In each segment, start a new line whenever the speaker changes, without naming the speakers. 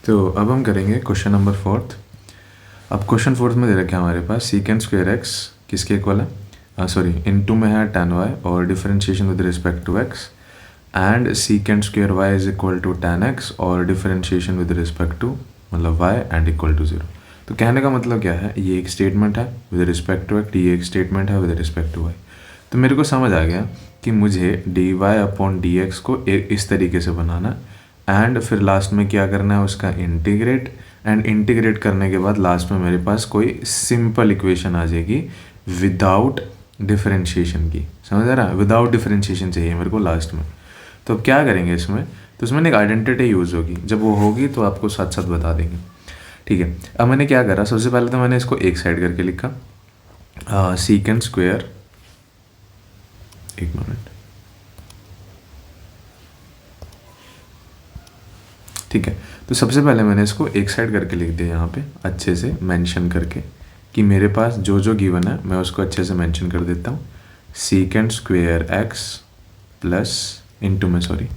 तो अब हम करेंगे क्वेश्चन नंबर 4। अब क्वेश्चन 4 में दे रखा है हमारे पास सीकेंड स्क्वायर एक्स किसके इक्वल है, सॉरी इनटू में है tan y और differentiation with respect to x and secant square y is equal to tan x और डिफरेंशिएशन विद रिस्पेक्ट टू मतलब y एंड इक्वल टू 0। तो कहने का मतलब क्या है, ये एक स्टेटमेंट है विद रिस्पेक्ट टू x, ये एक स्टेटमेंट है विद रिस्पेक्ट टू y। तो मेरे को समझ आ गया कि मुझे dy अपॉन dx को इस तरीके से बनाना एंड फिर लास्ट में क्या करना है, उसका इंटीग्रेट, एंड इंटीग्रेट करने के बाद लास्ट में मेरे पास कोई सिंपल इक्वेशन आ जाएगी विदाउट डिफरेंशिएशन की। समझ आ रहा है, विदाउट डिफरेंशिएशन चाहिए मेरे को लास्ट में। तो अब क्या करेंगे इसमें, तो इसमें एक आइडेंटिटी यूज़ होगी, जब वो होगी तो आपको साथ साथ बता देंगे। ठीक है, अब मैंने क्या करा, सबसे पहले तो मैंने इसको एक साइड करके लिखा सीकेंड स्क्वायर, एक मिनट, ठीक है। तो सबसे पहले मैंने इसको एक साइड करके लिख दिया यहाँ पे अच्छे से मेंशन करके कि मेरे पास जो जो गिवन है मैं उसको अच्छे से मेंशन कर देता हूँ। सीकेंड स्क्वायर एक्स प्लस इंटू में सॉरी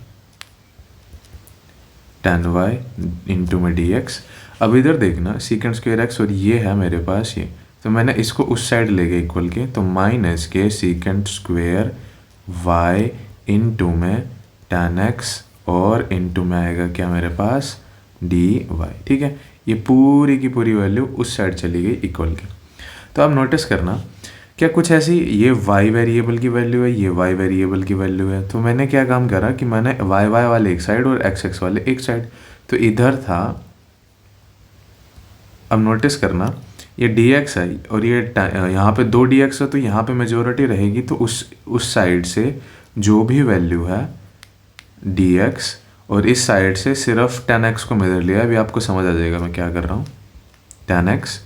tan y इंटू में dx। अब इधर देखना सीकेंड स्क्वायर एक्स और ये है मेरे पास ये, तो मैंने इसको उस साइड ले गया इक्वल के, तो माइनस के सीकेंड स्क्वायर y इंटू में tan x और इंटू में आएगा क्या मेरे पास dy। ठीक है, ये पूरी की पूरी वैल्यू उस साइड चली गई इक्वल के। तो आप नोटिस करना क्या कुछ ऐसी, ये y वेरिएबल की वैल्यू है, ये y वेरिएबल की वैल्यू है, तो मैंने क्या काम करा कि मैंने y वाले एक साइड और x वाले एक साइड, तो इधर था। अब नोटिस करना ये dx है और ये यहाँ पे 2 dx है, तो यहाँ पे मेजोरिटी रहेगी, तो उस साइड से जो भी वैल्यू है dx और इस साइड से सिर्फ tan x को मेजर लिया। अभी आपको समझ आ जाएगा मैं क्या कर रहा हूँ, tan x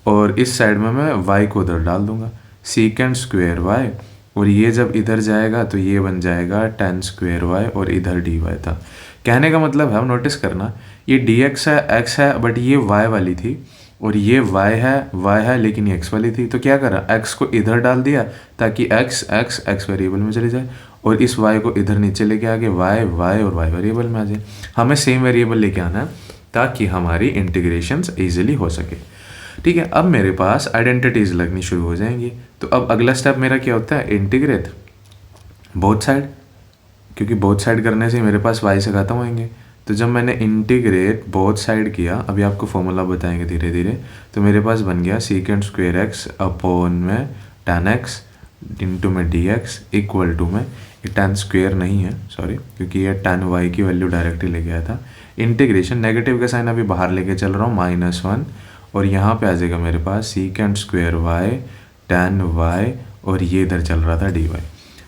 और इस साइड में मैं y को उधर डाल दूंगा सीकेंड स्क्वायर y, और ये जब इधर जाएगा तो ये बन जाएगा tan स्क्वायर y और इधर dy था। कहने का मतलब है, नोटिस करना ये dx है x है बट ये y वाली थी, और ये y है लेकिन ये x वाली थी। तो क्या करा, x को इधर डाल दिया ताकि x वेरिएबल में चले जाए, और इस y को इधर नीचे लेके आगे y और y वेरिएबल में आ जाए। हमें सेम वेरिएबल लेके आना है ताकि हमारी इंटीग्रेशंस ईजिली हो सके। ठीक है, अब मेरे पास आइडेंटिटीज लगनी शुरू हो जाएंगी। तो अब अगला स्टेप मेरा क्या होता है, इंटीग्रेट बोथ साइड, क्योंकि बोथ साइड करने से मेरे पास y से खत्म होंगे। तो जब मैंने इंटीग्रेट बोथ साइड किया, अभी आपको फॉर्मूला बताएंगे धीरे धीरे, तो मेरे पास बन गया सीकेंड स्क्वायर एक्स अपॉन में tan x इंटू में dx इक्वल टू में, ये tan स्क्वायर नहीं है सॉरी, क्योंकि ये tan y की वैल्यू डायरेक्टली ले गया था। इंटीग्रेशन नेगेटिव का साइन अभी बाहर लेके चल रहा हूँ -1, और यहाँ पे आ जाएगा मेरे पास secant square y tan y और ये इधर चल रहा था dy।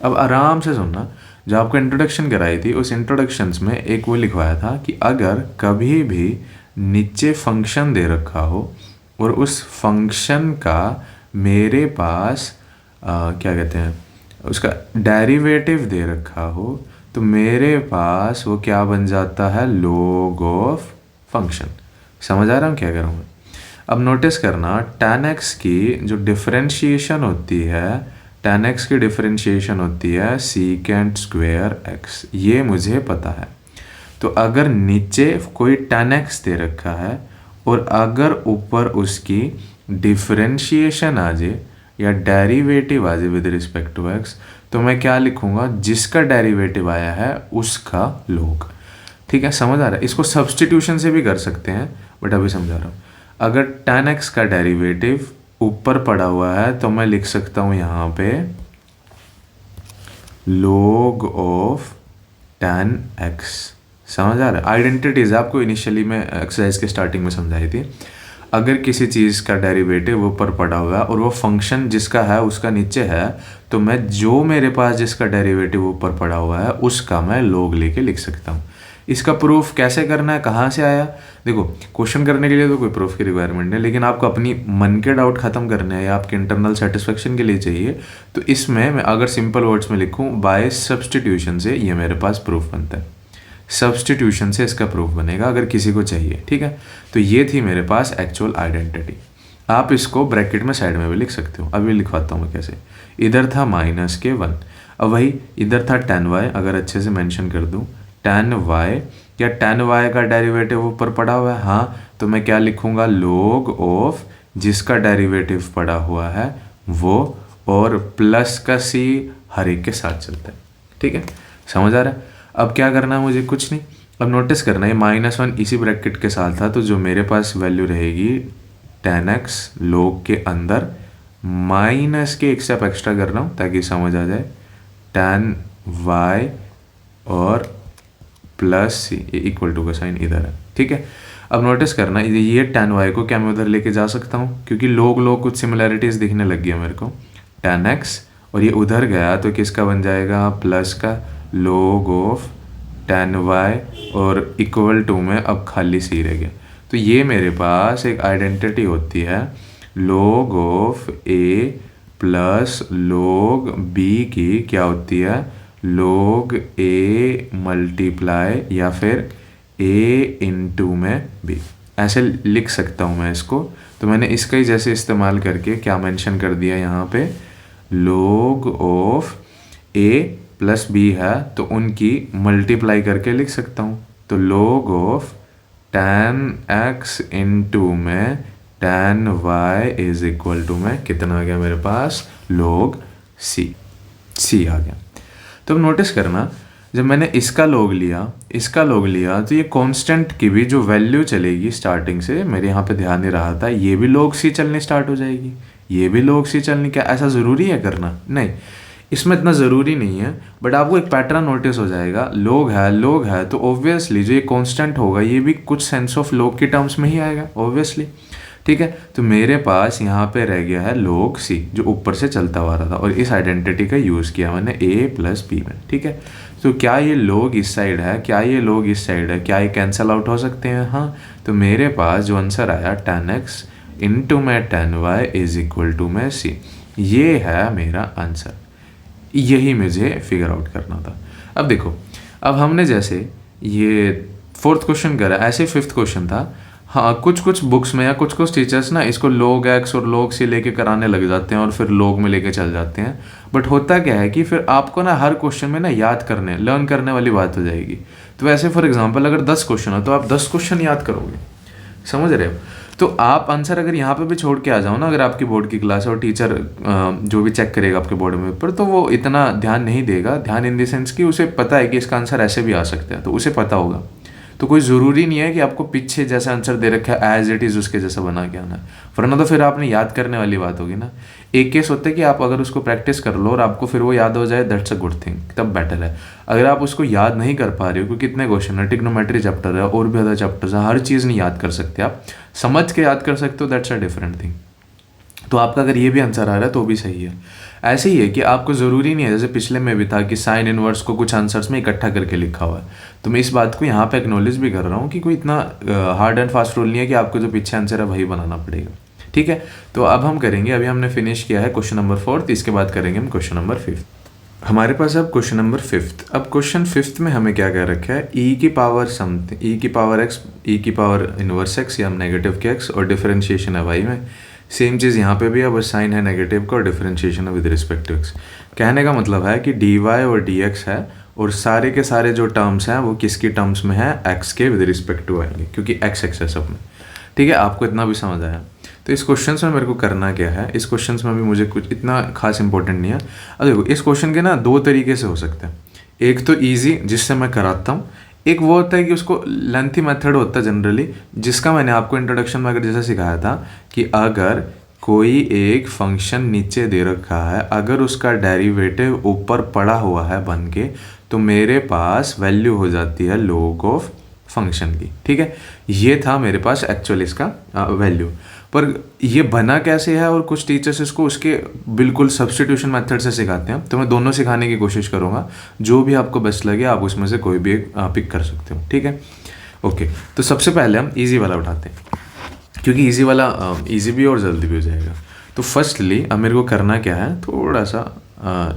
अब आराम से सुनना, जो आपको इंट्रोडक्शन कराई थी उस इंट्रोडक्शंस में एक वो लिखवाया था कि अगर कभी भी नीचे फंक्शन दे रखा हो और उस फंक्शन का मेरे पास क्या कहते हैं उसका डेरिवेटिव दे रखा हो, तो मेरे पास वो क्या बन जाता है, log ऑफ फंक्शन। समझ आ रहा हूँ क्या कर रहा हूँ। अब नोटिस करना tan x की जो डिफरेंशिएशन होती है, tan x की डिफरेंशिएशन होती है सीकेंड स्क्वायर x, ये मुझे पता है। तो अगर नीचे कोई tan x दे रखा है और अगर ऊपर उसकी डिफरेंशिएशन आ जाए या डेरिवेटिव आ जाए विद रिस्पेक्ट टू x, तो मैं क्या लिखूंगा, जिसका डेरिवेटिव आया है उसका log। ठीक है, समझ आ रहा है। इसको सब्सटीट्यूशन से भी कर सकते हैं बट अभी समझा रहा हूँ। अगर tan x का डेरिवेटिव ऊपर पड़ा हुआ है तो मैं लिख सकता हूँ यहाँ पे log ऑफ tan x। समझ आ रहा है। आइडेंटिटीज आपको इनिशियली मैं एक्सरसाइज के स्टार्टिंग में समझाई थी। अगर किसी चीज़ का डेरिवेटिव ऊपर पड़ा हुआ है और वो फंक्शन जिसका है उसका नीचे है, तो मैं जो मेरे पास जिसका डेरिवेटिव ऊपर पड़ा हुआ है उसका मैं log लेके लिख सकता हूँ। इसका प्रूफ कैसे करना है, कहाँ से आया, देखो क्वेश्चन करने के लिए तो कोई प्रूफ की रिक्वायरमेंट नहीं, लेकिन आपको अपनी मन के डाउट खत्म करने हैं या आपके इंटरनल सेटिस्फेक्शन के लिए चाहिए, तो इसमें मैं अगर सिंपल वर्ड्स में लिखूँ बाय सब्सटीट्यूशन से ये मेरे पास प्रूफ बनता है। सब्सटीट्यूशन से इसका प्रूफ बनेगा अगर किसी को चाहिए। ठीक है, तो ये थी मेरे पास एक्चुअल आइडेंटिटी। आप इसको ब्रैकेट में साइड में भी लिख सकते हो, अभी लिखवाता हूँ मैं कैसे। इधर था -1, अब वही इधर था tan y, अगर अच्छे से मेंशन कर दूँ tan y, क्या tan y का डेरिवेटिव ऊपर पड़ा हुआ है? हाँ, तो मैं क्या लिखूंगा, log ऑफ जिसका डेरिवेटिव पड़ा हुआ है वो, और प्लस का c हर एक के साथ चलता है। ठीक है, समझ आ रहा है? अब क्या करना है मुझे, कुछ नहीं, अब नोटिस करना है -1 इसी ब्रैकेट के साथ था, तो जो मेरे पास वैल्यू रहेगी tan x log के अंदर माइनस के एक स्टेप एक्स्ट्रा कर रहा हूँ ताकि समझ आ जाए, tan y और प्लस सी इक्वल टू का साइन इधर है। ठीक है, अब नोटिस करना ये tan y को क्या मैं उधर लेके जा सकता हूँ, क्योंकि लोग कुछ सिमिलैरिटीज दिखने लग गया मेरे को, tan x और ये उधर गया तो किसका बन जाएगा, प्लस का log ऑफ tan y और इक्वल टू में अब खाली सी रह गया। तो ये मेरे पास एक आइडेंटिटी होती है log of a plus log b की क्या होती है, log a मल्टीप्लाई या फिर a इंटू में b, ऐसे लिख सकता हूँ मैं इसको। तो मैंने इसका ही जैसे इस्तेमाल करके क्या मेंशन कर दिया यहाँ पे, log of a plus b है तो उनकी मल्टीप्लाई करके लिख सकता हूँ। तो log of tan x into में tan y is equal to में कितना आ गया मेरे पास, log c आ गया। तो अब नोटिस करना, जब मैंने इसका log लिया तो ये कांस्टेंट की भी जो वैल्यू चलेगी स्टार्टिंग से, मेरे यहाँ पे ध्यान नहीं रहा था, ये भी log c चलनी स्टार्ट हो जाएगी, ये भी log c चलनी। क्या ऐसा ज़रूरी है करना? नहीं, इसमें इतना ज़रूरी नहीं है, बट आपको एक पैटर्न नोटिस हो जाएगा, log है तो ऑब्वियसली जो ये कांस्टेंट होगा ये भी कुछ सेंस ऑफ log की टर्म्स में ही आएगा ऑब्वियसली। ठीक है, तो मेरे पास यहाँ पे रह गया है log c जो ऊपर से चलता हुआ रहा था, और इस आइडेंटिटी का यूज़ किया मैंने a प्लस b में। ठीक है, तो क्या ये log इस साइड है, क्या ये log इस साइड है, क्या ये कैंसिल आउट हो सकते हैं? हाँ, तो मेरे पास जो आंसर आया tan x इंटू में tan y is equal to में c, ये है मेरा आंसर, यही मुझे फिगर आउट करना था। अब देखो, अब हमने जैसे ये 4th क्वेश्चन करा, ऐसे 5th क्वेश्चन था। हाँ, कुछ बुक्स में या कुछ टीचर्स ना इसको log x और log c लेके कराने लग जाते हैं और फिर log में लेके चल जाते हैं, बट होता क्या है कि फिर आपको ना हर क्वेश्चन में ना लर्न करने वाली बात हो जाएगी। तो वैसे फॉर एग्जांपल अगर 10 क्वेश्चन हो तो आप 10 क्वेश्चन याद करोगे, समझ रहे हो? तो आप आंसर अगर यहाँ पे भी छोड़ के आ जाओ ना, अगर आपकी बोर्ड की क्लास है और टीचर जो भी चेक करेगा आपके बोर्ड में पेपर, तो वो इतना ध्यान नहीं देगा, ध्यान इन द सेंस कि उसे पता है कि इसका आंसर ऐसे भी आ सकता है, तो उसे पता होगा। तो कोई ज़रूरी नहीं है कि आपको पीछे जैसा आंसर दे रखा है एज इट इज़ उसके जैसा बना के आना है, वरना तो फिर आपने याद करने वाली बात होगी ना। एक केस होता है कि आप अगर उसको प्रैक्टिस कर लो और आपको फिर वो याद हो जाए, दैट्स अ गुड थिंग, तब बेटर है। अगर आप उसको याद नहीं कर पा रहे हो, क्योंकि कितने क्वेश्चन है, ट्रिग्नोमेट्री चैप्टर है और भी ज़्यादा चैप्टर्स है, हर चीज़ नहीं याद कर सकते, आप समझ के याद कर सकते हो, दैट्स अ डिफरेंट थिंग। तो आपका अगर ये भी आंसर आ रहा है तो भी सही है। ऐसे ही है कि आपको ज़रूरी नहीं है, जैसे पिछले में भी था कि साइन इनवर्स को कुछ आंसर्स में इकट्ठा करके लिखा हुआ है, तो मैं इस बात को यहाँ पे एक्नॉलेज भी कर रहा हूँ कि कोई इतना हार्ड एंड फास्ट रूल नहीं है कि आपको जो पीछे आंसर है वही बनाना पड़ेगा। ठीक है, तो अब हम करेंगे, अभी हमने फिनिश किया है क्वेश्चन नंबर 4, इसके बाद करेंगे हम क्वेश्चन नंबर 5। हमारे पास अब क्वेश्चन नंबर 5। अब क्वेश्चन 5 में हमें क्या कह रखा है, e की पावर समथिंग, e की पावर x, e की पावर इनवर्स x या नेगेटिव के x, और डिफरेंशिएशन है y में। सेम चीज़ यहाँ पे भी है, बस साइन है नेगेटिव का और डिफरेंशिएशन है विद रिस्पेक्ट टू x। कहने का मतलब है कि dy और dx है और सारे के सारे जो टर्म्स हैं वो किसकी टर्म्स में है, x के विद रिस्पेक्ट टू आएंगे, क्योंकि x है सब में। ठीक है, आपको इतना भी समझ आया? तो इस क्वेश्चन में मेरे को करना क्या है, इस क्वेश्चन में भी मुझे कुछ इतना खास इंपॉर्टेंट नहीं है। अब देखो, इस क्वेश्चन के ना 2 तरीके से हो सकते हैं। एक तो ईजी जिससे मैं कराता हूँ, एक वो होता है कि उसको लेंथी मेथड होता है जनरली, जिसका मैंने आपको इंट्रोडक्शन में अगर जैसे सिखाया था कि अगर कोई एक फंक्शन नीचे दे रखा है, अगर उसका डेरिवेटिव ऊपर पड़ा हुआ है बन के, तो मेरे पास वैल्यू हो जाती है log ऑफ फंक्शन की। ठीक है, ये था मेरे पास एक्चुअल इसका वैल्यू, पर ये बना कैसे है और कुछ टीचर्स इसको उसके बिल्कुल सब्स्टिट्यूशन मेथड से सिखाते हैं, तो मैं दोनों सिखाने की कोशिश करूँगा, जो भी आपको बेस्ट लगे आप उसमें से कोई भी एक पिक कर सकते हो। ठीक है, ओके। तो सबसे पहले हम ईजी वाला उठाते हैं, क्योंकि ईजी वाला ईजी भी और जल्दी भी हो जाएगा। तो फर्स्टली अब मेरे को करना क्या है, थोड़ा सा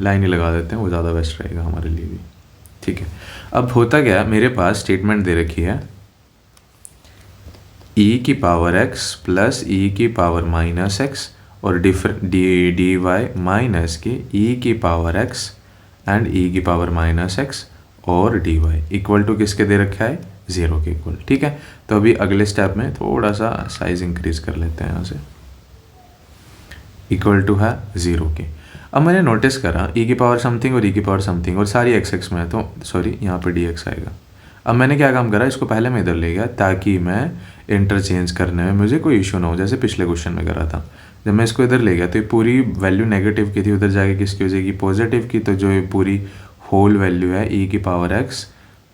लाइन ही लगा देते हैं, वो ज़्यादा बेस्ट रहेगा हमारे लिए भी। ठीक है, अब होता क्या है, मेरे पास स्टेटमेंट दे रखी है e की पावर x प्लस e की पावर माइनस x और dy माइनस के e की पावर x एंड e की पावर माइनस x और dy इक्वल टू किसके दे रखा है, 0 के इक्वल। ठीक है, तो अभी अगले स्टेप में थोड़ा सा साइज इंक्रीज कर लेते हैं यहाँ से, इक्वल टू है 0 के। अब मैंने नोटिस करा e की पावर समथिंग और e की पावर समथिंग और सारी x में है, तो सॉरी यहाँ पे dx आएगा। अब मैंने क्या काम करा, इसको पहले मैं इधर ले गया ताकि मैं इंटरचेंज करने में मुझे कोई इशू ना हो, जैसे पिछले क्वेश्चन में करा था। जब मैं इसको इधर ले गया तो ये पूरी वैल्यू नेगेटिव की थी, उधर जाके किसकी हो जाएगी, पॉजिटिव की। तो जो ये पूरी होल वैल्यू है e की पावर x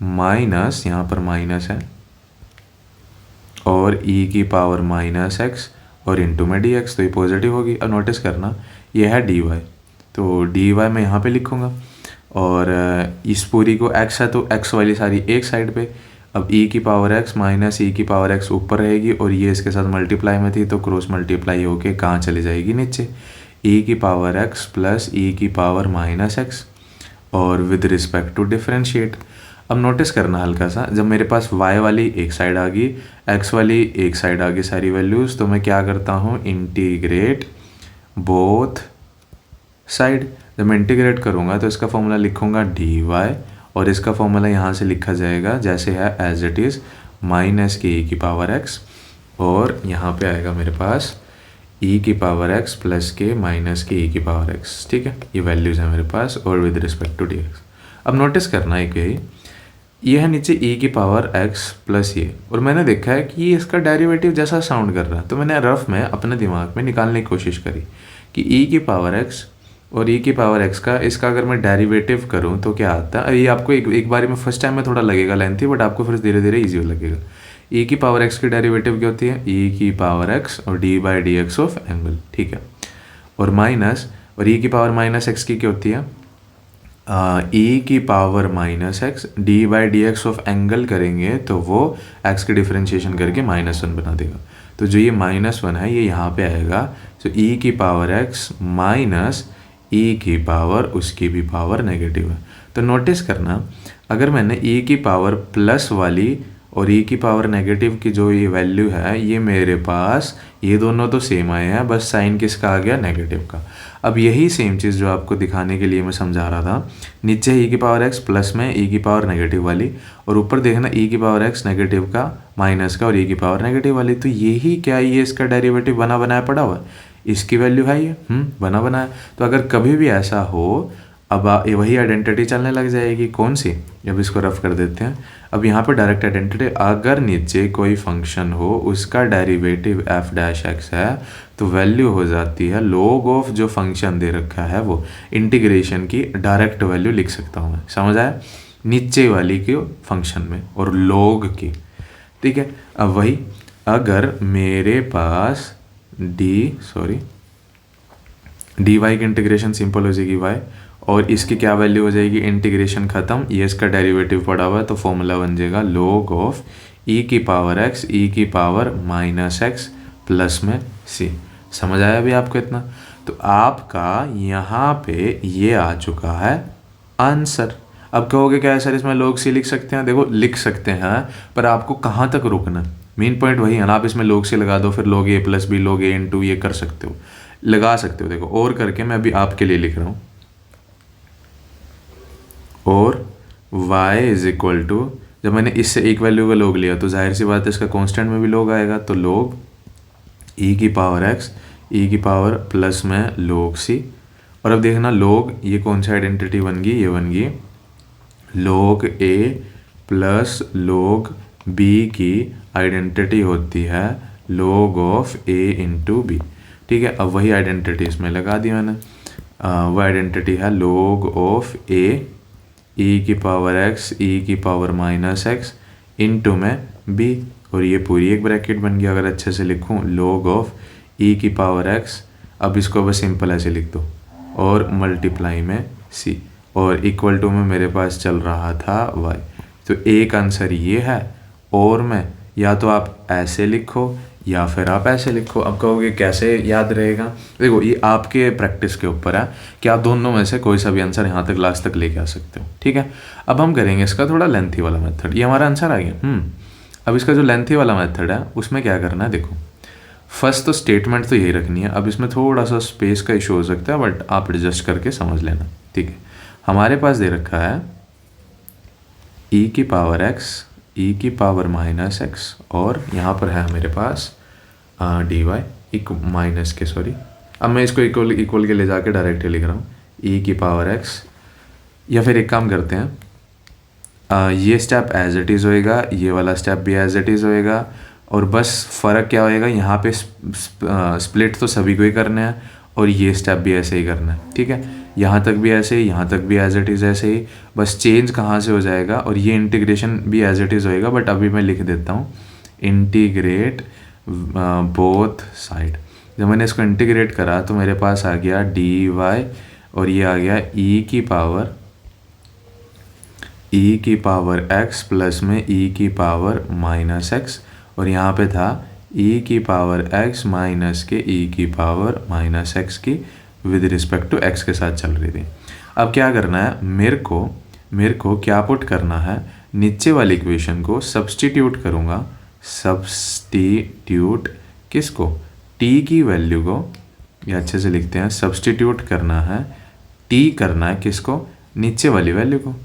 माइनस, यहाँ पर माइनस है, और e की पावर माइनस x और इंटू में dx, तो ये पॉजिटिव होगी। अब नोटिस करना ये है dy, तो dy मैं यहाँ पे लिखूँगा, और इस पूरी को x है तो x वाली सारी एक साइड पे। अब e की पावर x माइनस e की पावर x ऊपर रहेगी, और ये इसके साथ मल्टीप्लाई में थी तो क्रॉस मल्टीप्लाई होके कहाँ चली जाएगी, नीचे। e की पावर x प्लस e की पावर माइनस x, और विद रिस्पेक्ट टू डिफरेंशिएट। अब नोटिस करना हल्का सा, जब मेरे पास y वाली एक साइड आ गई, x वाली एक साइड आ गई सारी वैल्यूज़, तो मैं क्या करता हूँ, इंटीग्रेट बोथ साइड। जब मैं इंटीग्रेट करूँगा तो इसका फॉर्मूला लिखूँगा dy, और इसका फॉर्मूला यहाँ से लिखा जाएगा जैसे है एज इट इज़, माइनस के e की पावर x, और यहाँ पे आएगा मेरे पास e की पावर x प्लस के माइनस के e की पावर x। ठीक है, ये वैल्यूज़ हैं मेरे पास, और विद रिस्पेक्ट टू dx। अब नोटिस करना है कि ये है नीचे e की पावर x प्लस ये, और मैंने देखा है कि ये इसका डेरिवेटिव जैसा साउंड कर रहा है, तो मैंने रफ में अपने दिमाग में निकालने की कोशिश करी कि e की पावर x और e की पावर x का, इसका अगर मैं डेरिवेटिव करूं तो क्या आता है। ये आपको एक बारी में फर्स्ट टाइम में थोड़ा लगेगा लेंथी, बट आपको फिर धीरे धीरे ईजी लगेगा। e की पावर x की डेरिवेटिव क्या होती है, e की पावर x और d by D x of angle. ठीक है, और माइनस, और e की पावर माइनस x की क्या होती है, e की power minus x, d by D x of angle करेंगे तो वो x की डिफरेंशिएशन करके -1 बना देगा। तो जो ये -1 है ये यहाँ पे आएगा, तो e की पावर x माइनस e की पावर, उसकी भी पावर नेगेटिव है। तो नोटिस करना, अगर मैंने e की पावर प्लस वाली और e की पावर नेगेटिव की जो ये वैल्यू है, ये मेरे पास ये दोनों तो सेम आए हैं, बस साइन किसका आ गया, नेगेटिव का। अब यही सेम चीज़ जो आपको दिखाने के लिए मैं समझा रहा था, नीचे e की पावर x प्लस में e की पावर नेगेटिव वाली, और ऊपर देखना e की पावर x नेगेटिव का, माइनस का, और e की पावर नेगेटिव वाली। तो यही क्या, ये इसका डेरिवेटिव बना बनाया पड़ा हुआ है, इसकी वैल्यू है ये बना बनाया। तो अगर कभी भी ऐसा हो, अब वही आइडेंटिटी चलने लग जाएगी। कौन सी, जब इसको रफ कर देते हैं। अब यहाँ पे डायरेक्ट आइडेंटिटी, अगर नीचे कोई फंक्शन हो उसका डेरिवेटिव f डैश x है, तो वैल्यू हो जाती है log ऑफ जो फंक्शन दे रखा है, वो इंटीग्रेशन की डायरेक्ट वैल्यू लिख सकता हूँ मैं। समझ आया, नीचे वाली के फंक्शन में और log की। ठीक है, अब वही, अगर मेरे पास dy की इंटीग्रेशन सिंपल हो जाएगी y, और इसकी क्या वैल्यू हो जाएगी, इंटीग्रेशन ख़त्म, ये इसका डेरिवेटिव पड़ा हुआ है, तो फॉर्मूला बन जाएगा log ऑफ e की पावर x, e की पावर माइनस x प्लस में c। समझ आया अभी आपको इतना। तो आपका यहाँ पे ये आ चुका है आंसर। अब कहोगे क्या है सर इसमें log c लिख सकते हैं, देखो लिख सकते हैं, पर आपको कहाँ तक रुकना, मेन पॉइंट वही है ना। आप इसमें log c लगा दो, फिर log a plus b, log a into, ये कर सकते हो, लगा सकते हो। देखो और करके मैं अभी आपके लिए लिख रहा हूँ, और y इज इक्वल टू, जब मैंने इससे एक वैल्यू का log लिया तो जाहिर सी बात है इसका कांस्टेंट में भी log आएगा, तो log e की पावर x, e की पावर प्लस में log c। और अब देखना log, ये कौन सी आइडेंटिटी बन गई, ये बन गई log a plus log b की आइडेंटिटी होती है log of a into b। ठीक है, अब वही आइडेंटिटी इसमें लगा दी मैंने, वो आइडेंटिटी है log ऑफ a, e की पावर x, e की पावर माइनस x इंटू में b, और ये पूरी एक ब्रैकेट बन गई। अगर अच्छे से लिखूँ log ऑफ e की पावर x, अब इसको बस सिंपल ऐसे लिख दो, और मल्टीप्लाई में c, और इक्वल टू में मेरे पास चल रहा था y। तो एक आंसर ये है, और मैं या तो आप ऐसे लिखो या फिर आप ऐसे लिखो। अब कहोगे कैसे याद रहेगा, देखो ये आपके प्रैक्टिस के ऊपर है कि आप दोनों में से कोई सा भी आंसर यहाँ तक लास्ट तक लेके आ सकते हो। ठीक है, अब हम करेंगे इसका थोड़ा लेंथी वाला मेथड। ये हमारा आंसर आ गया। अब इसका जो लेंथी वाला मेथड है उसमें क्या करना है, देखो फर्स्ट तो स्टेटमेंट तो यही रखनी है। अब इसमें थोड़ा सा स्पेस का इशू हो सकता है, बट आप एडजस्ट करके समझ लेना। ठीक है, हमारे पास दे रखा है ई की पावर एक्स, ई की पावर माइनस एक्स, और यहाँ पर है मेरे पास डी वाई माइनस के, सॉरी अब मैं इसको इक्वल के ले जाके डायरेक्ट लिख रहा हूँ, ई की पावर एक्स। या फिर एक काम करते हैं, ये स्टेप एज इट इज़ होएगा, ये वाला स्टेप भी एज इट इज़ होएगा, और बस फ़र्क क्या होएगा, यहाँ पे स्प्लिट तो सभी को ही करना है और ये स्टेप भी ऐसे ही करना है, ठीक है। यहाँ तक भी ऐसे ही, यहाँ तक भी एज इट इज़ ऐसे ही, बस चेंज कहाँ से हो जाएगा, और ये इंटीग्रेशन भी एज इट इज़ होएगा, बट अभी मैं लिख देता हूँ इंटीग्रेट बोथ साइड। जब मैंने इसको इंटीग्रेट करा तो मेरे पास आ गया डी वाई, और ये आ गया ई की पावर एक्स प्लस में ई की पावर माइनस एक्स, और यहाँ पे था ई की पावर एक्स माइनस के ई की पावर माइनस एक्स की विद रिस्पेक्ट टू एक्स के साथ चल रही थी। अब क्या करना है, मेरे को क्या पुट करना है, नीचे वाली इक्वेशन को सब्सटीट्यूट करूँगा, सब्सटीट्यूट किसको, टी की वैल्यू को, या अच्छे से लिखते हैं, सब्सटीट्यूट करना है, टी करना है किसको, नीचे वाली वैल्यू को,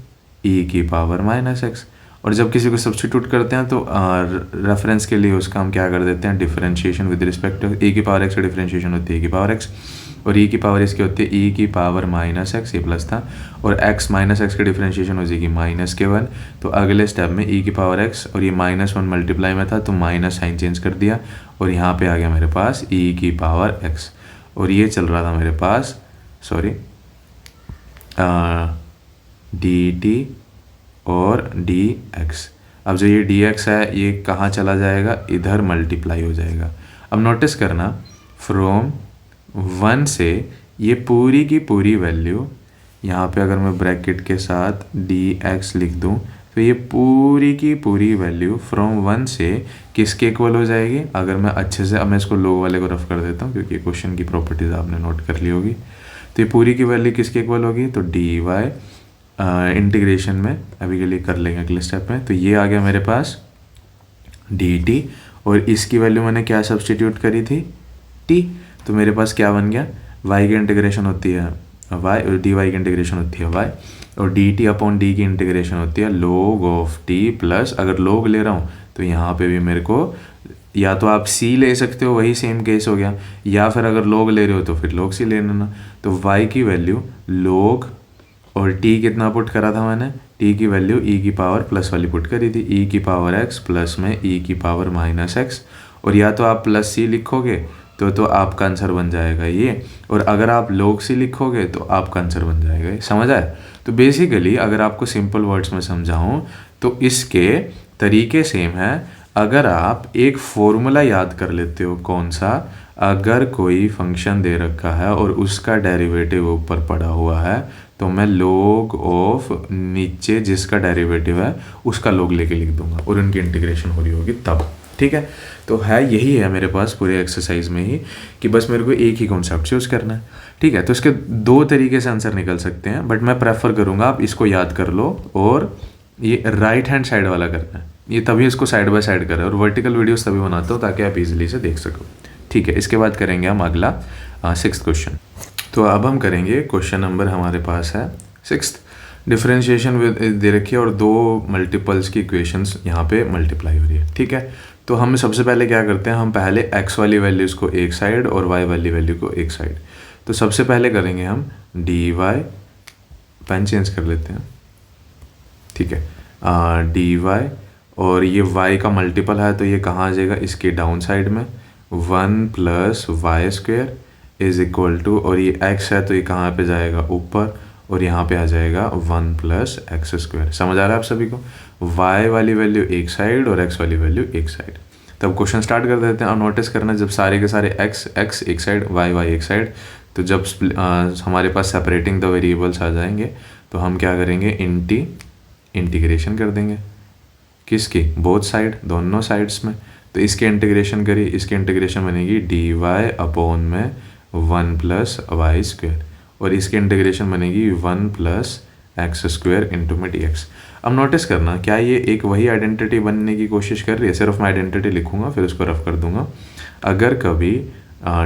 ई की पावर माइनस एक्स। और जब किसी को सब्सटीट्यूट करते हैं तो रेफरेंस के लिए उसका हम क्या कर देते हैं, डिफरेंशिएशन विद रिस्पेक्ट टू ई की पावर एक्स, डिफरेंशिएशन होती है ई की पावर एक्स, और ई की पावर इसकी होती है ई की पावर माइनस एक्स, ये प्लस था, और एक्स माइनस एक्स की डिफरेंशिएशन हो जाएगी माइनस के 1। तो अगले स्टेप में ई की पावर एक्स और ये -1 मल्टीप्लाई में था तो माइनस साइन चेंज कर दिया, और यहाँ पे आ गया मेरे पास ई की पावर एक्स, और ये चल रहा था मेरे पास, सॉरी, डी टी और डी एक्स। अब जो ये डी एक्स है ये कहाँ चला जाएगा, इधर मल्टीप्लाई हो जाएगा। अब नोटिस करना, फ्रॉम 1 से ये पूरी की पूरी वैल्यू, यहाँ पे अगर मैं ब्रैकेट के साथ डी एक्स लिख दूँ तो ये पूरी की पूरी वैल्यू फ्रॉम 1 से किसके इक्वल हो जाएगी। अगर मैं अच्छे से, अब मैं इसको लोग वाले को रफ कर देता हूँ क्योंकि क्वेश्चन की प्रॉपर्टीज आपने नोट कर ली होगी। तो ये पूरी की वैल्यू किसके इक्वल होगी, तो डी वाई इंटीग्रेशन में अभी के लिए कर लेंगे अगले स्टेप में। तो ये आ गया मेरे पास डी टी, और इसकी वैल्यू मैंने क्या सब्सटीट्यूट करी थी, टी। तो मेरे पास क्या बन गया, y की इंटीग्रेशन होती है y, और dy की इंटीग्रेशन होती है y, और dt अपॉन डी की इंटीग्रेशन होती है log ऑफ t प्लस, अगर log ले रहा हूँ तो यहाँ पे भी मेरे को या तो आप c ले सकते हो, वही सेम केस हो गया, या फिर अगर log ले रहे हो तो फिर log c ले लेना। तो y की वैल्यू log, और t कितना पुट करा था मैंने, t की वैल्यू e की पावर प्लस वाली पुट करी थी, e की पावर x प्लस में e की पावर माइनस x, और या तो आप प्लस c लिखोगे तो आपका आंसर बन जाएगा ये, और अगर आप log c लिखोगे तो आपका आंसर बन जाएगा ये। समझ आए। तो बेसिकली अगर आपको सिंपल वर्ड्स में समझाऊं तो इसके तरीके सेम है। अगर आप एक फॉर्मूला याद कर लेते हो, कौन सा, अगर कोई फंक्शन दे रखा है और उसका डेरिवेटिव ऊपर पड़ा हुआ है तो मैं log ऑफ नीचे जिसका डेरिवेटिव है उसका log लेके लिख दूंगा और उनकी इंटीग्रेशन हो रही होगी तब, ठीक है। तो है यही है मेरे पास पूरे एक्सरसाइज में ही, कि बस मेरे को एक ही कॉन्सेप्ट यूज़ करना है, ठीक है। तो इसके दो तरीके से आंसर निकल सकते हैं, बट मैं प्रेफर करूँगा आप इसको याद कर लो और ये राइट हैंड साइड वाला करना है, ये तभी इसको साइड बाय साइड करें, और वर्टिकल वीडियोस तभी बनाता हूँ ताकि आप इजीली से देख सको, ठीक है। इसके बाद करेंगे हम अगला 6th क्वेश्चन। तो अब हम करेंगे क्वेश्चन नंबर हमारे पास है 6th। डिफरेंशिएशन दे रखी है और दो मल्टीपल्स की इक्वेशंस यहाँ पे मल्टीप्लाई हो रही है, ठीक है। तो हम सबसे पहले क्या करते हैं, हम पहले x वाली वैल्यूज़ को एक साइड और y वाली वैल्यू को एक साइड। तो सबसे पहले करेंगे हम डी वाई, पेन चेंज कर लेते हैं, ठीक है, डी वाई, और ये y का मल्टीपल है तो ये कहाँ आ जाएगा, इसके डाउन साइड में 1 plus y square is equal to, और ये x है तो ये कहाँ पे जाएगा, ऊपर, और यहाँ पे आ जाएगा 1 प्लस एक्स स्क्वायर। समझ आ रहा है आप सभी को, y वाली वैल्यू एक साइड और x वाली वैल्यू एक साइड। तब क्वेश्चन स्टार्ट कर देते हैं। और नोटिस करना, जब सारे के सारे x एक साइड, y एक साइड, तो जब हमारे पास सेपरेटिंग द वेरिएबल्स आ जाएंगे तो हम क्या करेंगे, इंटीग्रेशन कर देंगे, किसकी, बोथ साइड, दोनों साइड्स में। तो इसके इंटीग्रेशन करिए, इसके इंटीग्रेशन बनेगी डी वाई अपॉन में 1 प्लस वाई स्क्वेयर, और इसकी इंटीग्रेशन बनेगी 1 प्लस एक्स स्क्वेयर इंटू में डी एक्स। अब नोटिस करना, क्या ये एक वही आइडेंटिटी बनने की कोशिश कर रही है, सिर्फ मैं आइडेंटिटी लिखूंगा फिर उसको रफ कर दूंगा। अगर कभी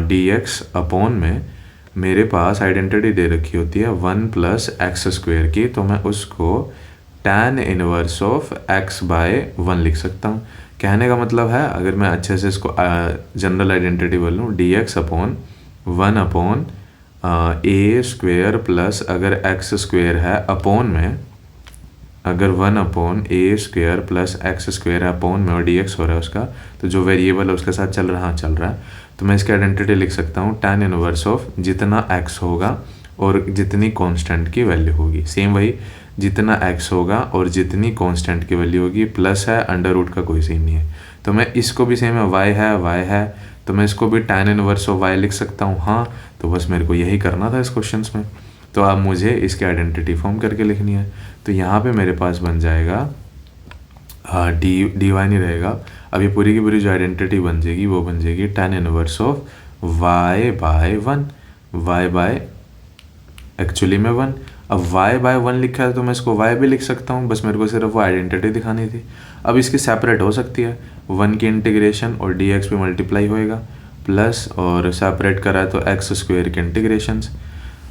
डी एक्स अपॉन में मेरे पास आइडेंटिटी दे रखी होती है 1 प्लस एक्स स्क्वेयर की, तो मैं उसको tan inverse of x by 1 लिख सकता हूँ। कहने का मतलब है, अगर मैं अच्छे से इसको जनरल आइडेंटिटी बोल लूँ, dx अपॉन 1 अपॉन ए स्क्वेयर प्लस अगर एक्स स्क्वेयर है अपॉन में, अगर 1 अपॉन ए स्क्वेयर प्लस एक्स स्क्वेयर है अपॉन में और dx हो रहा है उसका, तो जो वेरिएबल है उसके साथ चल रहा है, तो मैं इसकी आइडेंटिटी लिख सकता हूँ tan इनवर्स ऑफ जितना x होगा और जितनी कांस्टेंट की वैल्यू होगी, सेम वही जितना x होगा और जितनी कांस्टेंट की वैल्यू होगी, प्लस है, अंडर रूट का कोई सीन नहीं है। तो मैं इसको भी सेम है, y है तो मैं इसको भी tan इनवर्स ऑफ y लिख सकता हूँ। हाँ, तो बस मेरे को यही करना था इस क्वेश्चन में। तो अब मुझे इसकी आइडेंटिटी फॉर्म करके लिखनी है। तो यहाँ पे मेरे पास बन जाएगा dy नहीं रहेगा, अब ये पूरी की पूरी जो आइडेंटिटी बन जाएगी वो बन जाएगी tan inverse of y by 1, y by actually में 1। अब y बाय 1 लिखा है तो मैं इसको y भी लिख सकता हूँ, बस मेरे को सिर्फ वो आइडेंटिटी दिखानी थी। अब इसकी सेपरेट हो सकती है, 1 की इंटीग्रेशन और dx पे मल्टीप्लाई होएगा, प्लस और सेपरेट करा तो एक्स स्क्वेयर के इंटीग्रेशंस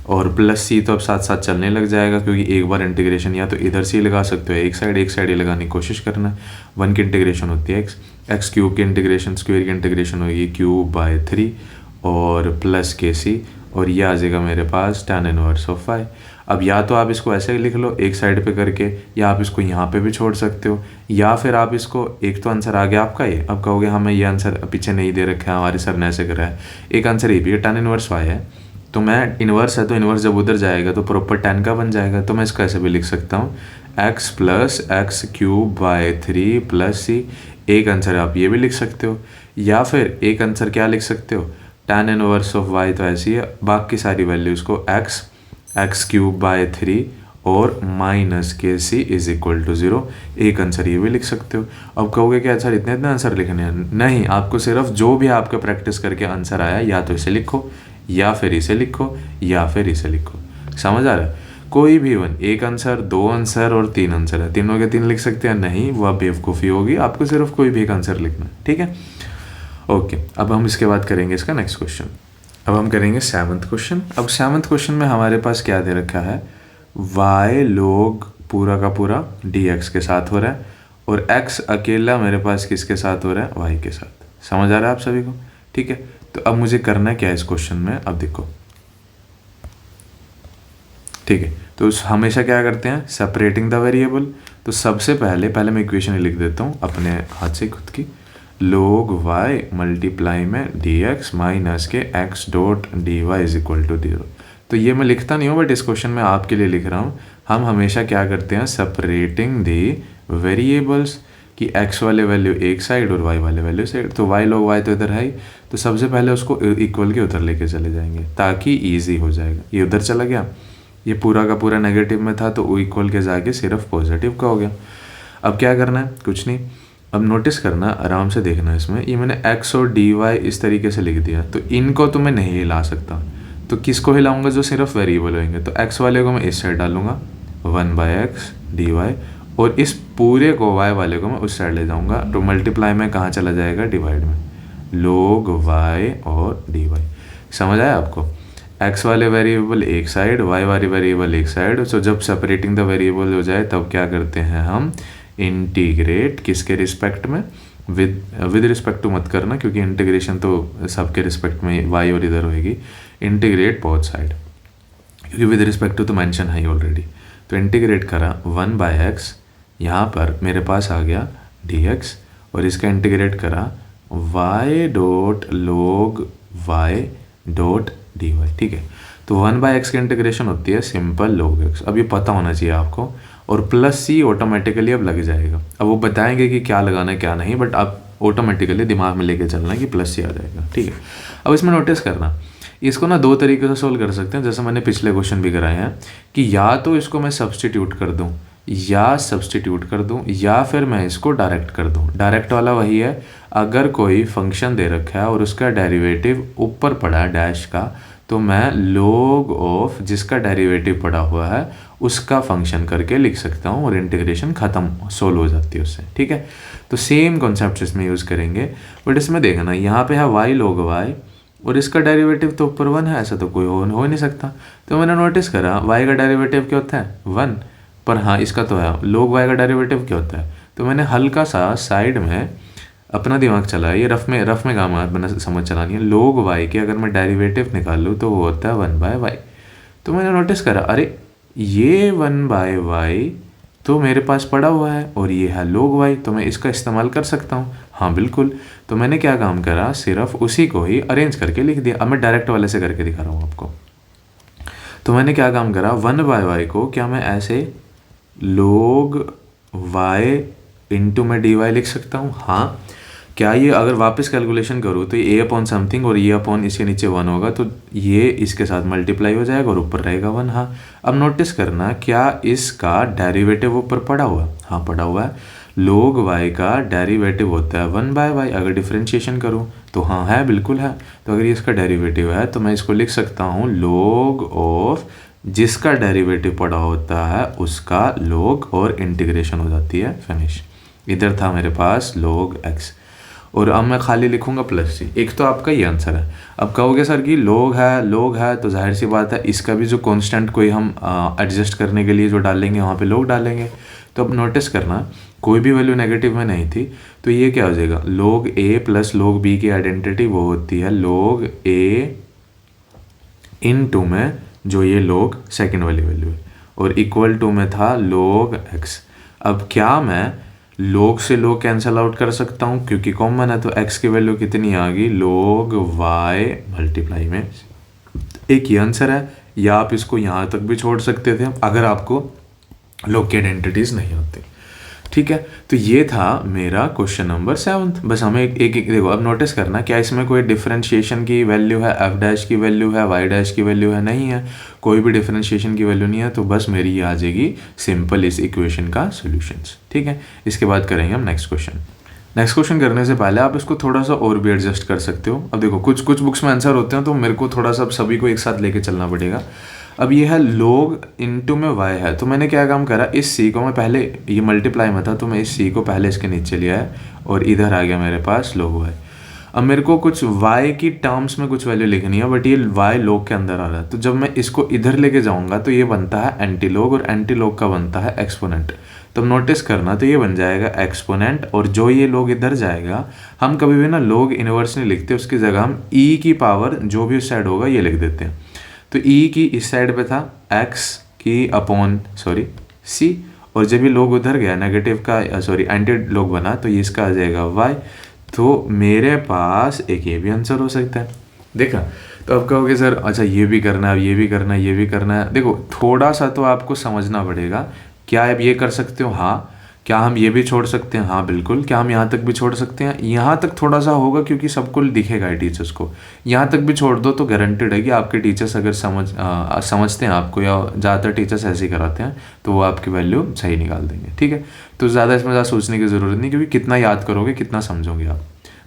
और प्लस सी तो अब साथ साथ चलने लग जाएगा, क्योंकि एक बार इंटीग्रेशन या तो इधर से ही लगा सकते हो, एक साइड ही लगाने की कोशिश करना। 1 की इंटीग्रेशन होती है एक्स क्यूब की इंटीग्रेशन, स्क्वेयर की इंटीग्रेशन होगी क्यूब बाय 3 और प्लस के सी, और ये आ जाएगा मेरे पास tan इनवर्स ऑफ y। अब या तो आप इसको ऐसे लिख लो एक साइड पे करके, या आप इसको यहाँ पे भी छोड़ सकते हो, या फिर आप इसको, एक तो आंसर आ गया आपका ये, अब कहोगे हमें ये आंसर पीछे नहीं दे रखा है, हमारे सर ने ऐसे करा है, एक आंसर ये भी है tan इनवर्स y है, तो मैं इन्वर्स है तो इन्वर्स जब उधर जाएगा तो प्रॉपर tan का बन जाएगा, तो मैं इसको ऐसे भी लिख सकता हूँ x plus x cube by 3 plus C. एक आंसर आप ये भी लिख सकते हो, या फिर एक आंसर क्या लिख सकते हो, tan इनवर्स ऑफ y तो ऐसी है, बाकी सारी वैल्यूज को एक्स क्यूब बाय 3 और माइनस के सी इज इक्वल टू 0। एक आंसर ये भी लिख सकते हो। अब कहोगे कि अच्छा इतने आंसर लिखने हैं, नहीं, आपको सिर्फ जो भी आपके प्रैक्टिस करके आंसर आया या तो इसे लिखो या फिर इसे लिखो या फिर इसे लिखो, समझ आ रहा है? कोई भी वन, एक आंसर, 2 आंसर और 3 आंसर है, तीनों के 3 लिख सकते हैं, नहीं वो आप बेवकूफ़ी होगी, आपको सिर्फ कोई भी एक आंसर लिखना है, ठीक है। ओके, अब हम इसके बाद करेंगे इसका नेक्स्ट क्वेश्चन। अब हम करेंगे 7th क्वेश्चन। अब 7th क्वेश्चन में हमारे पास क्या दे रखा है, y log पूरा का पूरा dx के साथ हो रहा है और x अकेला मेरे पास किसके साथ हो रहा है, y के साथ। समझ आ रहा है आप सभी को, ठीक है। तो अब मुझे करना क्या है इस क्वेश्चन में, अब देखो, ठीक है। तो हमेशा क्या करते हैं, सेपरेटिंग द वेरिएबल। तो सबसे पहले मैं इक्वेशन लिख देता हूँ अपने हाथ से खुद की, log y मल्टीप्लाई में dx माइनस के x dot dy is equal to 0। तो ये मैं लिखता नहीं हूँ, बट इस क्वेश्चन में आपके लिए लिख रहा हूँ। हम हमेशा क्या करते हैं, सेपरेटिंग दी वेरिएबल्स, कि x वाले वैल्यू एक साइड और y वाले वैल्यू साइड। तो y log y तो इधर है ही, तो सबसे पहले उसको इक्वल के उधर लेके चले जाएंगे ताकि ईजी हो जाएगा। ये उधर चला गया, ये पूरा का पूरा नेगेटिव में था तो इक्वल के जाके सिर्फ पॉजिटिव का हो गया। अब क्या करना है, कुछ नहीं, अब नोटिस करना, आराम से देखना, इसमें ये मैंने x और dy इस तरीके से लिख दिया, तो इनको तो मैं नहीं हिला सकता, तो किसको हिलाऊंगा, जो सिर्फ वेरिएबल होंगे। तो x वाले को मैं इस साइड डालूंगा 1/x dy, और इस पूरे को y वाले को मैं उस साइड ले जाऊंगा, तो मल्टीप्लाई में कहाँ चला जाएगा, डिवाइड में, log y और dy। समझ आया आपको, x वाले वेरिएबल एक साइड, y वाले वेरिएबल एक साइड। सो जब सेपरेटिंग द वेरिएबल हो जाए तब क्या करते हैं हम, इंटीग्रेट किसके रिस्पेक्ट में, विद रिस्पेक्ट टू मत करना, क्योंकि इंटीग्रेशन तो सबके रिस्पेक्ट में y और इधर होएगी, इंटीग्रेट बोथ साइड, क्योंकि विद रिस्पेक्ट टू तो मेंशन है ऑलरेडी। तो इंटीग्रेट करा 1/x, यहाँ पर मेरे पास आ गया dx, और इसका इंटीग्रेट करा y dot log y dot dy, ठीक है। तो 1/x की इंटीग्रेशन होती है सिंपल log x, अब ये पता होना चाहिए आपको, और प्लस सी ऑटोमेटिकली अब लग जाएगा। अब वो बताएंगे कि क्या लगाना है क्या नहीं, बट आप ऑटोमेटिकली दिमाग में लेके चलना है कि प्लस सी आ जाएगा, ठीक है। अब इसमें नोटिस करना, इसको ना 2 तरीके से सोल्व कर सकते हैं, जैसे मैंने पिछले क्वेश्चन भी कराए हैं, कि या तो इसको मैं सब्सटीट्यूट कर दूं या फिर मैं इसको डायरेक्ट कर दूं। डायरेक्ट वाला वही है, अगर कोई फंक्शन दे रखा है और उसका डेरिवेटिव ऊपर पड़ा है डैश का, तो मैं log ऑफ जिसका डेरिवेटिव पड़ा हुआ है उसका फंक्शन करके लिख सकता हूँ और इंटीग्रेशन ख़त्म, सोल्व हो जाती है उससे, ठीक है। तो सेम कॉन्सेप्ट इसमें यूज़ करेंगे, बट इसमें देखना, यहाँ पे है y log y और इसका डेरिवेटिव तो ऊपर 1 है, ऐसा तो कोई हो नहीं सकता। तो मैंने नोटिस करा y का डेरिवेटिव क्या होता है 1, पर हाँ इसका तो है, log y का डेरिवेटिव क्या होता है। तो मैंने हल्का सा साइड में अपना दिमाग चलाया, ये रफ में काम बना समझ चलानी है। log y के अगर मैं डेरिवेटिव निकाल लूँ तो वो होता है 1/y। तो मैंने नोटिस करा, अरे ये 1/y तो मेरे पास पड़ा हुआ है और ये है log y, तो मैं इसका इस्तेमाल कर सकता हूँ। हाँ बिल्कुल। तो मैंने क्या काम करा, सिर्फ उसी को ही अरेंज करके लिख दिया। अब मैं डायरेक्ट वाले से करके दिखा रहा हूँ आपको। तो मैंने क्या काम करा, 1/y को क्या मैं ऐसे log y इंटू में dy लिख सकता हूँ। हाँ, क्या ये अगर वापस कैलकुलेशन करूँ तो ये a अपॉन समथिंग और ये अपॉन इसके नीचे 1 होगा, तो ये इसके साथ मल्टीप्लाई हो जाएगा और ऊपर रहेगा 1। हाँ, अब नोटिस करना, क्या इसका डेरिवेटिव ऊपर पड़ा हुआ है। हाँ पड़ा हुआ है। log y का डेरिवेटिव होता है 1/y। अगर डिफ्रेंशिएशन करूँ तो हाँ है, बिल्कुल है। तो अगर ये इसका डेरिवेटिव है तो मैं इसको लिख सकता हूँ log ऑफ जिसका डेरिवेटिव पड़ा होता है उसका log और इंटीग्रेशन हो जाती है, फिनिश। इधर था मेरे पास log x और अब मैं खाली लिखूंगा प्लस सी। एक तो आपका ये आंसर है। अब कहोगे सर कि log है तो जाहिर सी बात है इसका भी जो कांस्टेंट कोई हम एडजस्ट करने के लिए जो डालेंगे वहाँ पे log डालेंगे। तो अब नोटिस करना, कोई भी वैल्यू नेगेटिव में नहीं थी, तो ये क्या हो जाएगा, log a plus log b की आइडेंटिटी वो होती है log a इन टू में जो ये log सेकेंड वाली वैल्यू है, और इक्वल टू में था log x। अब क्या मैं log से log कैंसिल आउट कर सकता हूँ क्योंकि कॉमन है, तो x की वैल्यू कितनी आ गई, log y मल्टीप्लाई में। एक ये आंसर है, या आप इसको यहाँ तक भी छोड़ सकते थे अगर आपको log की आइडेंटिटीज नहीं होती। ठीक है, तो ये था मेरा क्वेश्चन नंबर 7। बस हमें एक देखो, अब नोटिस करना, क्या इसमें कोई डिफरेंशिएशन की वैल्यू है, एफ डैश की वैल्यू है, वाई डैश की वैल्यू है, नहीं है, कोई भी डिफरेंशिएशन की वैल्यू नहीं है। तो बस मेरी ये आ जाएगी सिंपल इस इक्वेशन का सॉल्यूशंस। ठीक है, इसके बाद करेंगे हम नेक्स्ट क्वेश्चन। नेक्स्ट क्वेश्चन करने से पहले आप इसको थोड़ा सा और भी एडजस्ट कर सकते हो। अब देखो, कुछ बुक्स में आंसर होते हैं तो मेरे को थोड़ा सा सभी को एक साथ लेके चलना पड़ेगा। अब ये है log इंटू में y है, तो मैंने क्या काम करा, इस c को मैं पहले, ये मल्टीप्लाई में था तो मैं इस c को पहले इसके नीचे लिया है और इधर आ गया मेरे पास log y। अब मेरे को कुछ y की टर्म्स में कुछ वैल्यू लिखनी है, बट ये y log के अंदर आ रहा है, तो जब मैं इसको इधर लेके जाऊंगा तो ये बनता है एंटी log और एंटी log का बनता है एक्सपोनेंट। तो नोटिस करना, तो ये बन जाएगा एक्सपोनेंट, और जो ये log इधर जाएगा, हम कभी भी ना log इनवर्स नहीं लिखते, उसकी जगह हम e की पावर जो भी उस साइड होगा ये लिख देते हैं। तो e की इस साइड पे था x की अपॉन c, और जब ये log उधर गया नेगेटिव का एंटी log बना, तो ये इसका आ जाएगा y। तो मेरे पास एक ये भी आंसर हो सकता है। देखा, तो अब कहोगे सर अच्छा ये भी करना है, ये भी करना है, ये भी करना है। देखो, थोड़ा सा तो आपको समझना पड़ेगा। क्या आप ये कर सकते हो? हाँ। क्या हम ये भी छोड़ सकते हैं? हाँ बिल्कुल। क्या हम यहाँ तक भी छोड़ सकते हैं? यहाँ तक थोड़ा सा होगा क्योंकि सबको दिखेगा ही टीचर्स को। यहाँ तक भी छोड़ दो तो गारंटेड है कि आपके टीचर्स अगर समझते हैं आपको, या ज़्यादातर टीचर्स ऐसे ही कराते हैं, तो वो आपकी वैल्यू सही निकाल देंगे। ठीक है, तो ज़्यादा इसमें ज़्यादा सोचने की ज़रूरत नहीं, क्योंकि कितना याद करोगे कितना समझोगे आप।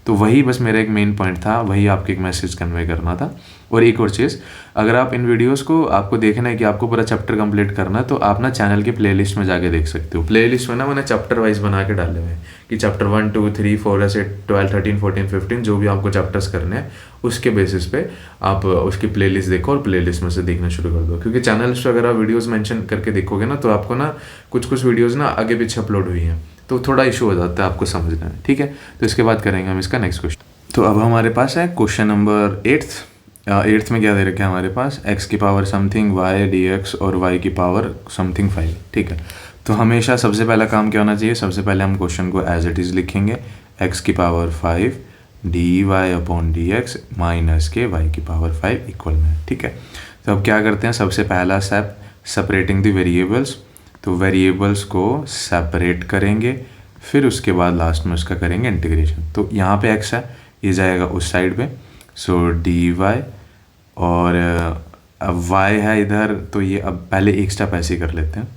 तो वही बस मेरा एक मेन पॉइंट था, वही आपको एक मैसेज कन्वे करना था। और एक और चीज़, अगर आप इन वीडियोस को आपको देखना है कि आपको पूरा चैप्टर कंप्लीट करना है, तो आप ना चैनल के प्लेलिस्ट में जाके देख सकते हो। प्लेलिस्ट में ना मैंने चैप्टर वाइज बना के डाले हुए हैं कि चैप्टर 1 2 3 4 ऐसे 12 13 14 15 जो भी आपको चैप्टर्स करने हैं, उसके बेसिस पे आप उसकी प्लेलिस्ट देखो और प्लेलिस्ट में से देखना शुरू कर दो। क्योंकि चैनल्स पर अगर आप वीडियोज़ मैंशन करके देखोगे ना, तो आपको ना कुछ वीडियोज़ ना आगे पीछे अपलोड हुई हैं, तो थोड़ा इशू हो जाता है आपको समझना है। ठीक है, तो इसके बाद करेंगे हम इसका नेक्स्ट क्वेश्चन। तो अब हमारे पास है क्वेश्चन नंबर 8th में क्या दे रखा है हमारे पास, x की पावर समथिंग y dx और y की पावर समथिंग 5। ठीक है, तो हमेशा सबसे पहला काम क्या होना चाहिए, सबसे पहले हम क्वेश्चन को एज इट इज़ लिखेंगे, x की power 5 dy upon dx minus के y की पावर 5 इक्वल में। ठीक है, तो अब क्या करते हैं, सबसे पहला स्टेप सेपरेटिंग द वेरिएबल्स। तो वेरिएबल्स को सेपरेट करेंगे, फिर उसके बाद लास्ट में उसका करेंगे इंटीग्रेशन। तो यहाँ पे x है, ये जाएगा उस साइड पे, सो dy, और अब y है इधर, तो ये अब पहले एक स्टेप ऐसे कर लेते हैं,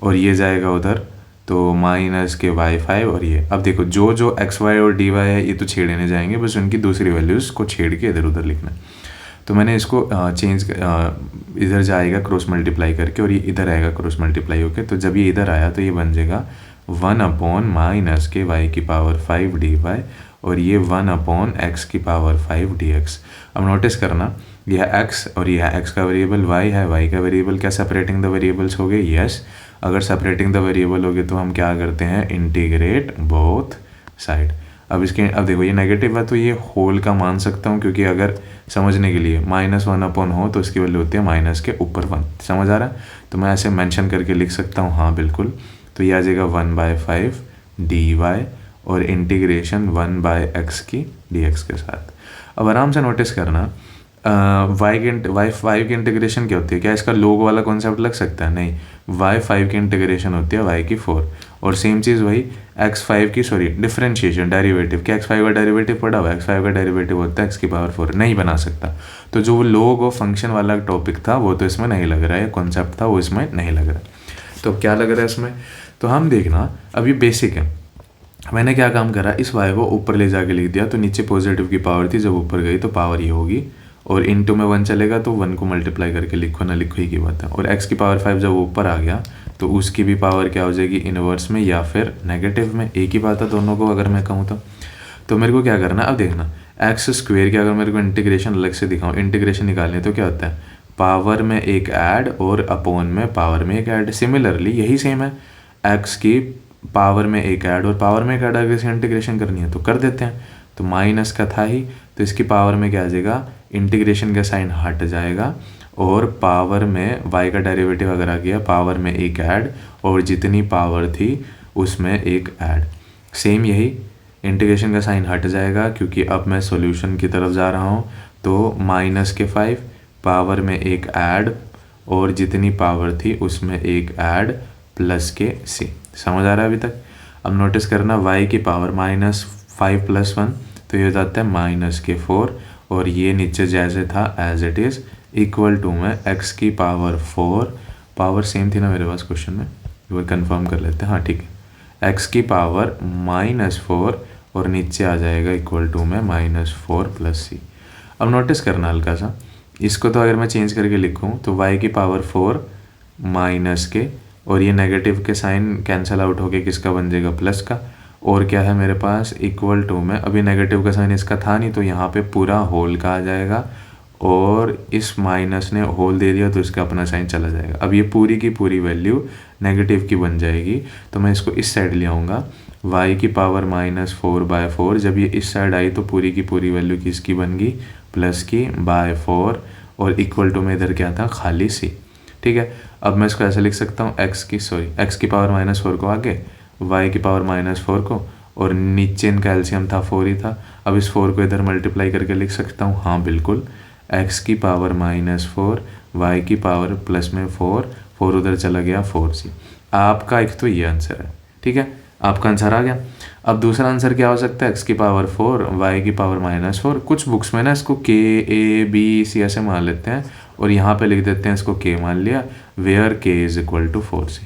और ये जाएगा उधर, तो माइनस के y5, और ये अब देखो जो xy और dy है ये तो छेड़े नहीं जाएंगे, बस उनकी दूसरी वैल्यूज़ को छेड़ के इधर उधर लिखना है। तो मैंने इसको चेंज, इधर जाएगा क्रॉस मल्टीप्लाई करके, और ये इधर आएगा क्रॉस मल्टीप्लाई होके, तो जब ये इधर आया तो ये बन जाएगा 1 अपॉन माइनस के y की पावर 5 dy, और ये 1 अपॉन x की पावर 5 dx। अब नोटिस करना, यह x और यह x का वेरिएबल y है, y का वेरिएबल क्या सेपरेटिंग द वेरिएबल्स हो गए, यस। अगर सेपरेटिंग द वेरिएबल होगी तो हम क्या करते हैं, इंटीग्रेट बोथ साइड। अब देखो ये नेगेटिव है तो ये होल का मान सकता हूँ, क्योंकि अगर समझने के लिए -1 हो तो इसकी वैल्यू होती है माइनस के ऊपर 1। समझ आ रहा है? तो मैं ऐसे मेंशन करके लिख सकता हूँ, हाँ बिल्कुल। तो ये आ जाएगा 1/5 dy और इंटीग्रेशन 1/x की dx के साथ। अब आराम से नोटिस करना, y5 की इंटीग्रेशन क्या होती है? क्या इसका लोग वाला कॉन्सेप्ट लग सकता है? नहीं, y5 की इंटीग्रेशन होती है y की 4। और सेम चीज़ वही x5 की, सॉरी डिफरेंशिएशन डेरिवेटिव, क्या x5 का डेरिवेटिव पड़ा हुआ है? x5 का डेरिवेटिव होता है x की पावर 4, नहीं बना सकता। तो जो लोग और फंक्शन वाला टॉपिक था वो तो इसमें नहीं लग रहा है, कॉन्सेप्ट था वो इसमें नहीं लग रहा है। तो क्या लग रहा है इसमें? तो हम देखना, अब ये बेसिक है। मैंने क्या काम करा, इस y को ऊपर ले जाके लिख दिया, तो नीचे पॉजिटिव की पावर थी, जब ऊपर गई तो पावर ये होगी, और इनटू में 1 चलेगा तो 1 को मल्टीप्लाई करके लिखो ना लिखो ही की बात है। और x की पावर 5 जब ऊपर आ गया तो उसकी भी पावर क्या हो जाएगी, इनवर्स में या फिर नेगेटिव में, एक ही बात है दोनों को अगर मैं कहूँ तो मेरे को क्या करना, अब देखना एक्स स्क्वेयर की अगर मेरे को इंटीग्रेशन अलग से दिखाऊँ, इंटीग्रेशन निकालनी है तो क्या होता है, पावर में एक ऐड और अपॉन में पावर में एक ऐड। सिमिलरली यही सेम है, एक्स की पावर में एक ऐड और पावर में एक ऐड अगर इसे इंटीग्रेशन करनी है तो कर देते हैं। तो माइनस का था ही, तो इसकी पावर में क्या आ जाएगा, इंटीग्रेशन का साइन हट जाएगा, और पावर में y का डेरिवेटिव अगर आ गया, पावर में एक ऐड और जितनी पावर थी उसमें एक ऐड। सेम यही इंटीग्रेशन का साइन हट जाएगा, क्योंकि अब मैं सॉल्यूशन की तरफ जा रहा हूँ। तो -5 पावर में एक ऐड और जितनी पावर थी उसमें एक ऐड प्लस के c। समझ आ रहा है अभी तक? अब नोटिस करना, y की पावर -5 + 1 तो ये हो जाता है -4, और ये नीचे जैसे था as it is equal to में x की पावर 4, पावर सेम थी ना मेरे पास क्वेश्चन में, वो कंफर्म कर लेते हैं, हाँ ठीक है, x की पावर -4 और नीचे आ जाएगा इक्वल टू में -4 + c। अब नोटिस करना हल्का सा, इसको तो अगर मैं चेंज करके लिखूँ तो y की पावर 4 माइनस के, और ये नेगेटिव के साइन कैंसिल आउट होके किसका बन जाएगा, प्लस का, और क्या है मेरे पास इक्वल टू में, अभी नेगेटिव का साइन इसका था नहीं तो यहाँ पे पूरा होल का आ जाएगा, और इस माइनस ने होल दे दिया तो इसका अपना साइन चला जाएगा। अब ये पूरी की पूरी वैल्यू नेगेटिव की बन जाएगी, तो मैं इसको इस साइड ले आऊँगा, y की पावर -4/4, जब ये इस साइड आई तो पूरी की पूरी वैल्यू किसकी बन गई, प्लस की /4, और इक्वल टू में इधर क्या था, खाली c। ठीक है, अब मैं इसको ऐसे लिख सकता हूँ, x की पावर -4 को आगे, y की पावर -4 को, और नीचे इनका एलसीएम था 4 ही था। अब इस 4 को इधर मल्टीप्लाई करके लिख सकता हूँ, हाँ बिल्कुल, x की पावर -4, y की पावर प्लस में 4 उधर चला गया 4c। आपका एक तो ये आंसर है, ठीक है, आपका आंसर आ गया। अब दूसरा आंसर क्या हो सकता है, x की पावर 4, y की पावर -4। कुछ बुक्स में ना इसको k a b c ऐसे मान लेते हैं, और यहाँ पे लिख देते हैं इसको k मान लिया, वेयर k = 4c।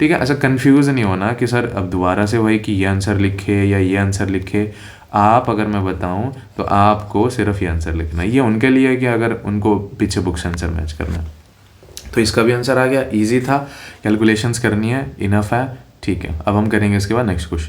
ठीक है, ऐसा कंफ्यूज नहीं होना कि सर अब दोबारा से वही कि ये आंसर लिखे या ये आंसर लिखे। आप अगर मैं बताऊं तो आपको सिर्फ ये आंसर लिखना है, ये उनके लिए है कि अगर उनको पीछे बुक से आंसर मैच करना है। तो इसका भी आंसर आ गया, इजी था, कैलकुलेशंस करनी है, इनफ है। ठीक है, अब हम करेंगे इसके बाद नेक्स्ट क्वेश्चन।